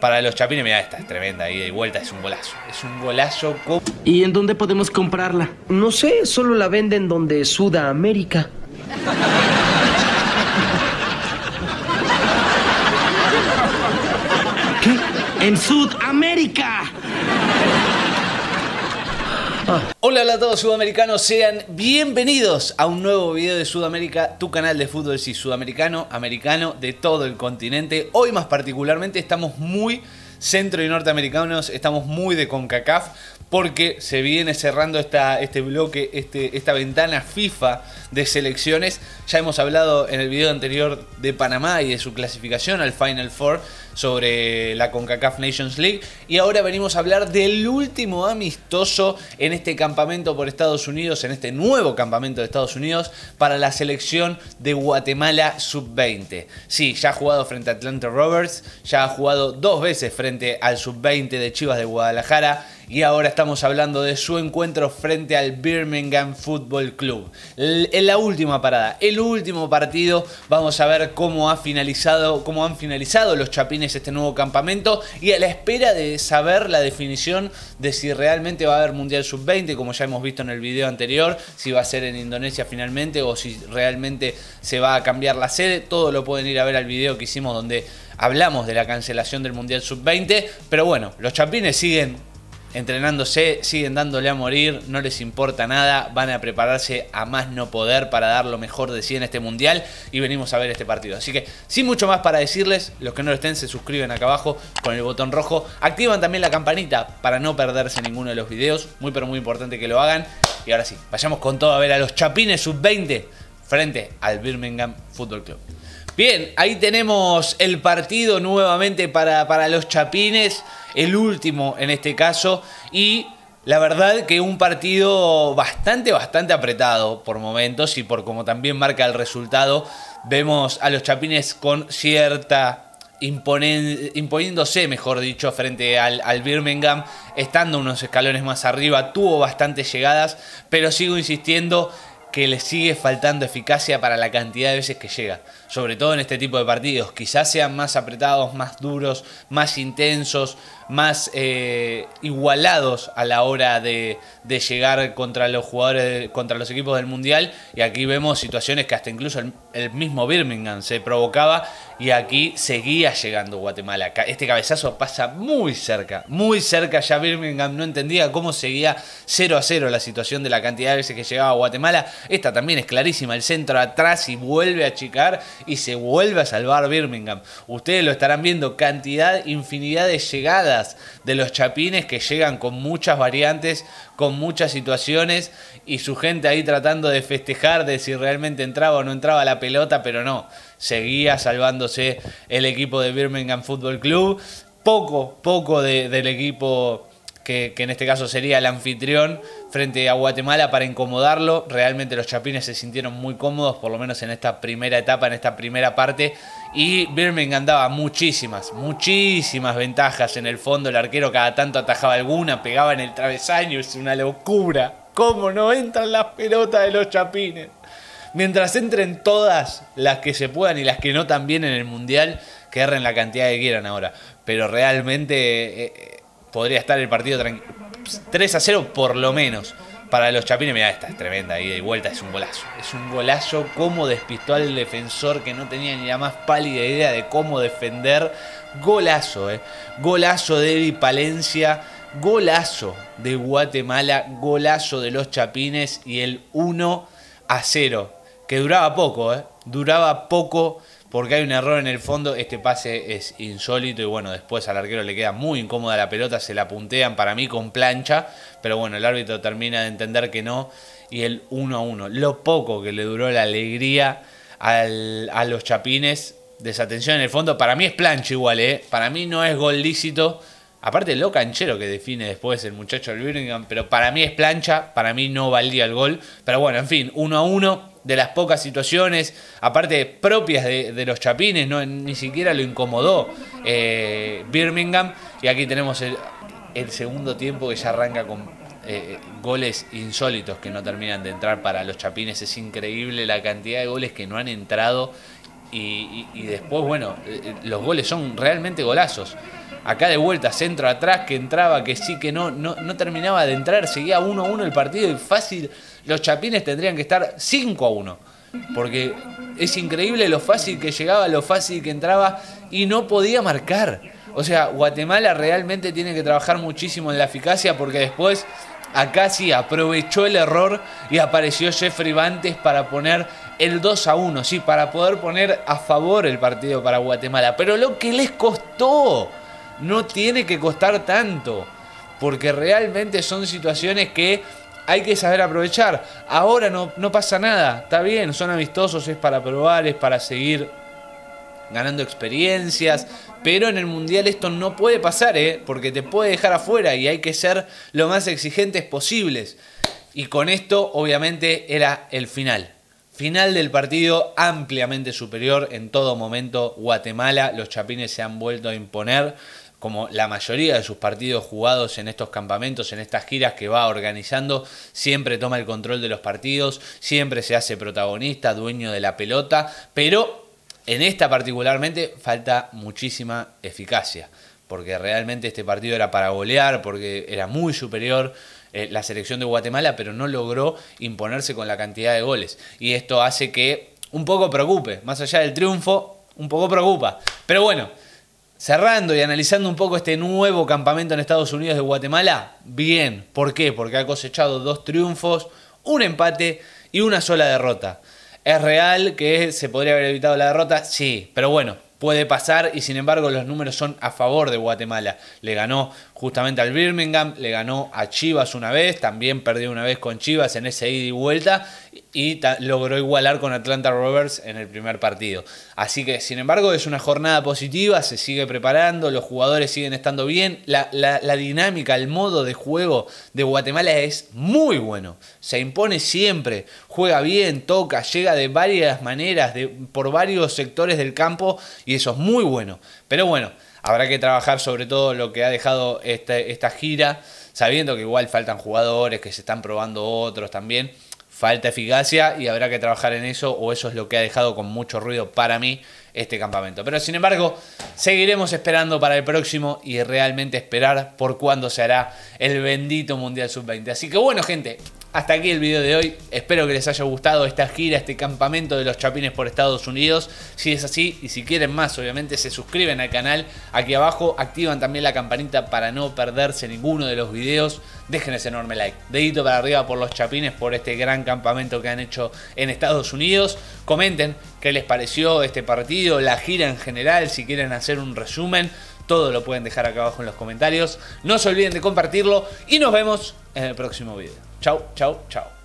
para los chapines. Mirá, esta es tremenda, ida y vuelta, es un golazo. Es un golazo. ¿Y en dónde podemos comprarla? No sé, solo la venden donde Sudamérica. ¿Qué? ¡En Sudamérica! Hola a todos sudamericanos, sean bienvenidos a un nuevo video de Sudamérica, tu canal de fútbol sí, sudamericano, americano, de todo el continente. Hoy más particularmente estamos muy centro y norteamericanos, estamos muy de CONCACAF porque se viene cerrando este bloque, esta ventana FIFA de selecciones. Ya hemos hablado en el video anterior de Panamá y de su clasificación al Final Four sobre la CONCACAF Nations League. Y ahora venimos a hablar del último amistoso en este campamento por Estados Unidos, en este nuevo campamento de Estados Unidos para la selección de Guatemala Sub-20. Sí, ya ha jugado frente a Atlanta Rovers, ya ha jugado 2 veces frente al Sub-20 de Chivas de Guadalajara. Y ahora estamos hablando de su encuentro frente al Birmingham Football Club. En la última parada, el último partido, vamos a ver cómo han finalizado los chapines este nuevo campamento y a la espera de saber la definición de si realmente va a haber Mundial Sub-20, como ya hemos visto en el video anterior, si va a ser en Indonesia finalmente o si realmente se va a cambiar la sede. Todo lo pueden ir a ver al video que hicimos donde hablamos de la cancelación del Mundial Sub-20, pero bueno, los chapines siguen entrenándose, siguen dándole a morir, no les importa nada, van a prepararse a más no poder para dar lo mejor de sí en este mundial y venimos a ver este partido. Así que sin mucho más para decirles, los que no lo estén se suscriben acá abajo con el botón rojo, activan también la campanita para no perderse ninguno de los videos, muy pero muy importante que lo hagan. Y ahora sí, vayamos con todo a ver a los chapines sub-20 frente al Birmingham Football Club. Bien, ahí tenemos el partido nuevamente para los chapines, el último en este caso, y la verdad que un partido bastante apretado por momentos y por como también marca el resultado. Vemos a los chapines con cierta imponiéndose, mejor dicho, frente al Birmingham, estando unos escalones más arriba, tuvo bastantes llegadas, pero sigo insistiendo que le sigue faltando eficacia para la cantidad de veces que llega, sobre todo en este tipo de partidos. Quizás sean más apretados, más duros, más intensos, más igualados a la hora de llegar contra los jugadores, contra los equipos del Mundial, y aquí vemos situaciones que hasta incluso el mismo Birmingham se provocaba y aquí seguía llegando Guatemala. Este cabezazo pasa muy cerca, ya Birmingham no entendía cómo seguía 0-0 la situación de la cantidad de veces que llegaba Guatemala. Esta también es clarísima, el centro atrás y vuelve a achicar y se vuelve a salvar Birmingham. Ustedes lo estarán viendo, infinidad de llegadas de los chapines que llegan con muchas variantes, con muchas situaciones y su gente ahí tratando de festejar de si realmente entraba o no entraba la pelota, pero no, seguía salvándose el equipo de Birmingham Football Club. Poco del equipo que en este caso sería el anfitrión frente a Guatemala para incomodarlo. Realmente los chapines se sintieron muy cómodos, por lo menos en esta primera etapa, en esta primera parte. Y Birmingham daba muchísimas ventajas en el fondo. El arquero cada tanto atajaba alguna, pegaba en el travesaño, es una locura. ¿Cómo no entran las pelotas de los chapines? Mientras entren todas las que se puedan y las que no también en el Mundial, que erren la cantidad que quieran ahora. Pero realmente podría estar el partido 3-0 por lo menos para los chapines. Mirá, esta es tremenda, ida y vuelta, es un golazo. Es un golazo, cómo despistó al defensor que no tenía ni la más pálida idea de cómo defender. Golazo, golazo de Eddie Palencia, golazo de Guatemala, golazo de los chapines y el 1-0, que duraba poco, porque hay un error en el fondo. Este pase es insólito y bueno, después al arquero le queda muy incómoda la pelota, se la puntean para mí con plancha, pero bueno, el árbitro termina de entender que no y el 1-1. Lo poco que le duró la alegría a los chapines, desatención en el fondo, para mí es plancha igual, para mí no es gol lícito. Aparte lo canchero que define después el muchacho del Birmingham, pero para mí es plancha, para mí no valía el gol. Pero bueno, en fin, 1-1, de las pocas situaciones, aparte propias de los chapines, ni siquiera lo incomodó Birmingham. Y aquí tenemos el segundo tiempo que ya arranca con goles insólitos que no terminan de entrar para los chapines. Es increíble la cantidad de goles que no han entrado y después, bueno, los goles son realmente golazos. Acá de vuelta, centro atrás, que entraba, que sí, que no terminaba de entrar. Seguía 1-1 el partido y fácil los chapines tendrían que estar 5-1. Porque es increíble lo fácil que llegaba, lo fácil que entraba y no podía marcar. O sea, Guatemala realmente tiene que trabajar muchísimo en la eficacia, porque después acá sí aprovechó el error y apareció Jeffrey Bantes para poner el 2-1, sí, para poder poner a favor el partido para Guatemala. Pero lo que les costó no tiene que costar tanto, porque realmente son situaciones que hay que saber aprovechar. Ahora no pasa nada, está bien, son amistosos, es para probar, es para seguir ganando experiencias, pero en el Mundial esto no puede pasar, porque te puede dejar afuera y hay que ser lo más exigentes posibles. Y con esto obviamente era el final del partido, ampliamente superior en todo momento Guatemala. Los chapines se han vuelto a imponer, como la mayoría de sus partidos jugados en estos campamentos, en estas giras que va organizando. Siempre toma el control de los partidos, siempre se hace protagonista, dueño de la pelota, pero en esta particularmente falta muchísima eficacia, porque realmente este partido era para golear, porque era muy superior la selección de Guatemala, pero no logró imponerse con la cantidad de goles. Y esto hace que un poco preocupe, más allá del triunfo, un poco preocupa. Pero bueno, cerrando y analizando un poco este nuevo campamento en Estados Unidos de Guatemala, bien. ¿Por qué? Porque ha cosechado 2 triunfos, un empate y una sola derrota. ¿Es real que se podría haber evitado la derrota? Sí, pero bueno, puede pasar y sin embargo los números son a favor de Guatemala. Le ganó justamente al Birmingham, le ganó a Chivas una vez, también perdió una vez con Chivas en ese ida y vuelta y logró igualar con Atlanta Rovers en el primer partido. Así que sin embargo es una jornada positiva, se sigue preparando, los jugadores siguen estando bien, la dinámica, el modo de juego de Guatemala es muy bueno, se impone siempre, juega bien, toca, llega de varias maneras, por varios sectores del campo y eso es muy bueno. Pero bueno, habrá que trabajar sobre todo lo que ha dejado esta gira, sabiendo que igual faltan jugadores, que se están probando otros también. Falta eficacia y habrá que trabajar en eso, o eso es lo que ha dejado con mucho ruido para mí este campamento. Pero sin embargo, seguiremos esperando para el próximo y realmente esperar por cuándo se hará el bendito Mundial Sub-20. Así que bueno, gente, hasta aquí el video de hoy. Espero que les haya gustado esta gira, este campamento de los chapines por Estados Unidos. Si es así y si quieren más, obviamente se suscriben al canal. Aquí abajo activan también la campanita para no perderse ninguno de los videos. Dejen ese enorme like. Dedito para arriba por los chapines, por este gran campamento que han hecho en Estados Unidos. Comenten qué les pareció este partido, la gira en general, si quieren hacer un resumen. Todo lo pueden dejar acá abajo en los comentarios. No se olviden de compartirlo y nos vemos en el próximo video. Chau, chau, chau.